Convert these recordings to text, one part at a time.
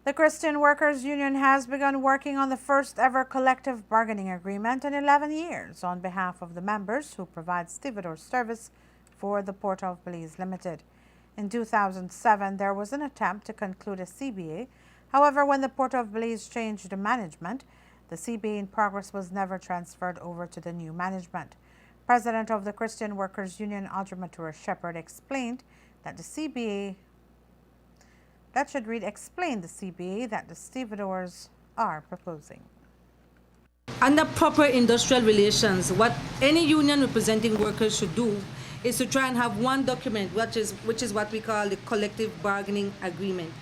The Christian Workers Union has begun working on the first ever collective bargaining agreement in 11 years on behalf of the members who provide stevedore service for the Port of Belize Limited. In 2007, there was an attempt to conclude a CBA. However, when the Port of Belize changed the management, the CBA in progress was never transferred over to the new management. President of the Christian Workers Union, Matura Shepherd, explained that the CBA that the stevedores are proposing. Under proper industrial relations, what any union representing workers should do is to try and have one document, which is what we call the collective bargaining agreement.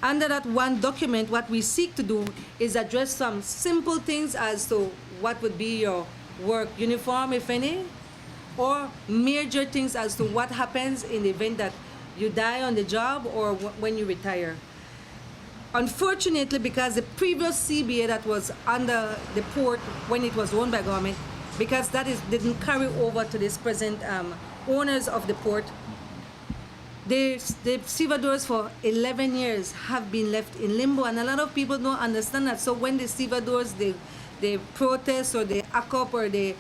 Under that one document, what we seek to do is address some simple things as to what would be your work uniform, if any, or major things as to what happens in the event that you die on the job or when you retire. Unfortunately, because the previous CBA that was under the port when it was owned by government, because didn't carry over to this present owners of the port, the stevedores for 11 years have been left in limbo, and a lot of people don't understand that. So when the stevedores they protest or they act up or they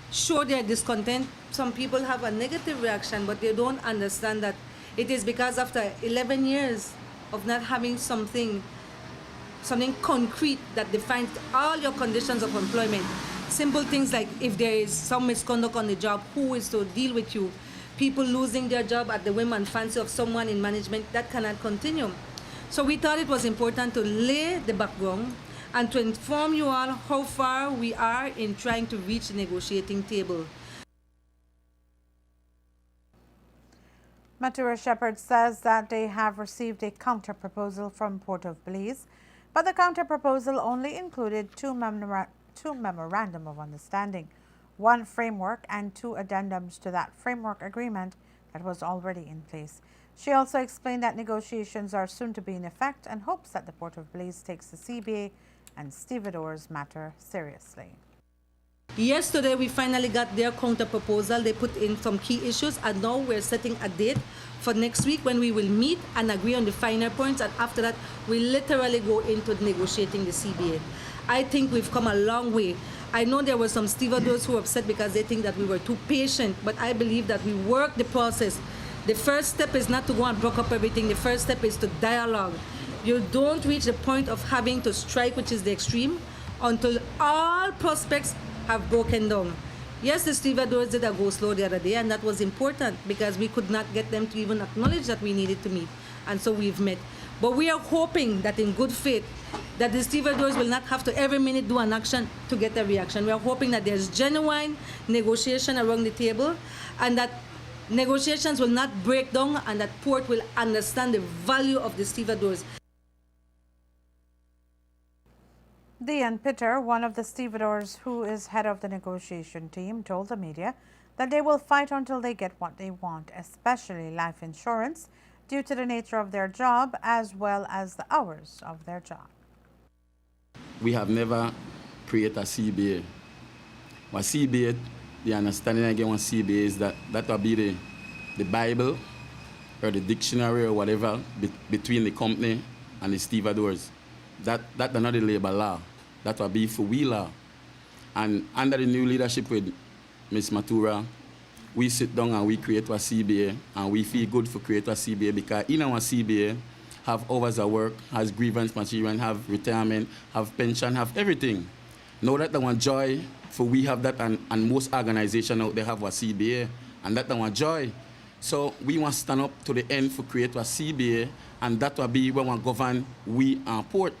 show their discontent, some people have a negative reaction, but they don't understand that it is because after 11 years of not having something concrete that defines all your conditions of employment. Simple things like if there is some misconduct on the job, who is to deal with you? People losing their job at the whim and fancy of someone in management, that cannot continue. So we thought it was important to lay the background and to inform you all how far we are in trying to reach the negotiating table. Matura Shepherd says that they have received a counter-proposal from Port of Belize, but the counter-proposal only included two memorandum of understanding, one framework and two addendums to that framework agreement that was already in place. She also explained that negotiations are soon to be in effect and hopes that the Port of Belize takes the CBA and stevedores matter seriously. Yesterday, we finally got their counter-proposal. They put in some key issues, and now we're setting a date for next week when we will meet and agree on the finer points, and after that, we literally go into negotiating the CBA. I think we've come a long way. I know there were some stevedores who were upset because they think that we were too patient, but I believe that we worked the process. The first step is not to go and block up everything. The first step is to dialogue. You don't reach the point of having to strike, which is the extreme, until all prospects have broken down. Yes, the stevedores did a go slow the other day, and that was important because we could not get them to even acknowledge that we needed to meet, and so we've met. But we are hoping that in good faith, that the stevedores will not have to every minute do an action to get a reaction. We are hoping that there's genuine negotiation around the table, and that negotiations will not break down, and that Port will understand the value of the stevedores. Dean Pitter, one of the stevedores who is head of the negotiation team, told the media that they will fight until they get what they want, especially life insurance, due to the nature of their job as well as the hours of their job. We have never created a CBA. What CBA, the understanding again on CBA is that will be the Bible or the dictionary or whatever between the company and the stevedores. That's not the labor law. That will be for we law. And under the new leadership with Ms. Matura, we sit down and we create a CBA, and we feel good for create a CBA because in our CBA have hours of work, has grievance material, have retirement, have pension, have everything. Know that one joy for we have that, and most organizations out there have a CBA, and that one joy. So we want to stand up to the end for create a CBA, and that will be when we govern we and Port.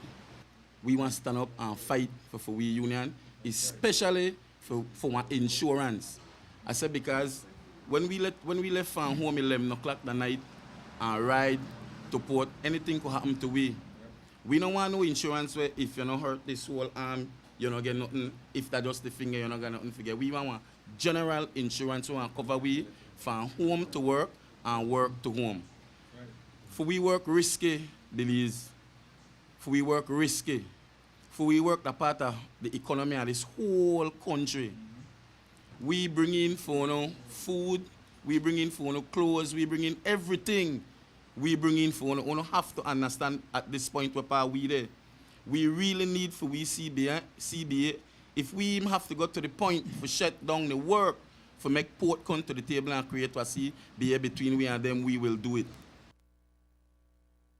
We want to stand up and fight for we union, especially for our insurance. I said because when we left from home 11 o'clock the night and ride to Port, anything could happen to we. We don't want no insurance where if you don't hurt this whole arm, you don't get nothing. If that's just the finger, you don't get nothing to get. We want general insurance to cover we from home to work and work to home. For we work risky, Belize. For we work risky. For we work the part of the economy of this whole country. We bring in for food, we bring in for clothes, we bring in everything we bring in for you have to understand at this point where we there. We really need for we CBA. If we even have to go to the point for shut down the work, for make port come to the table and create a CBA between we and them, we will do it.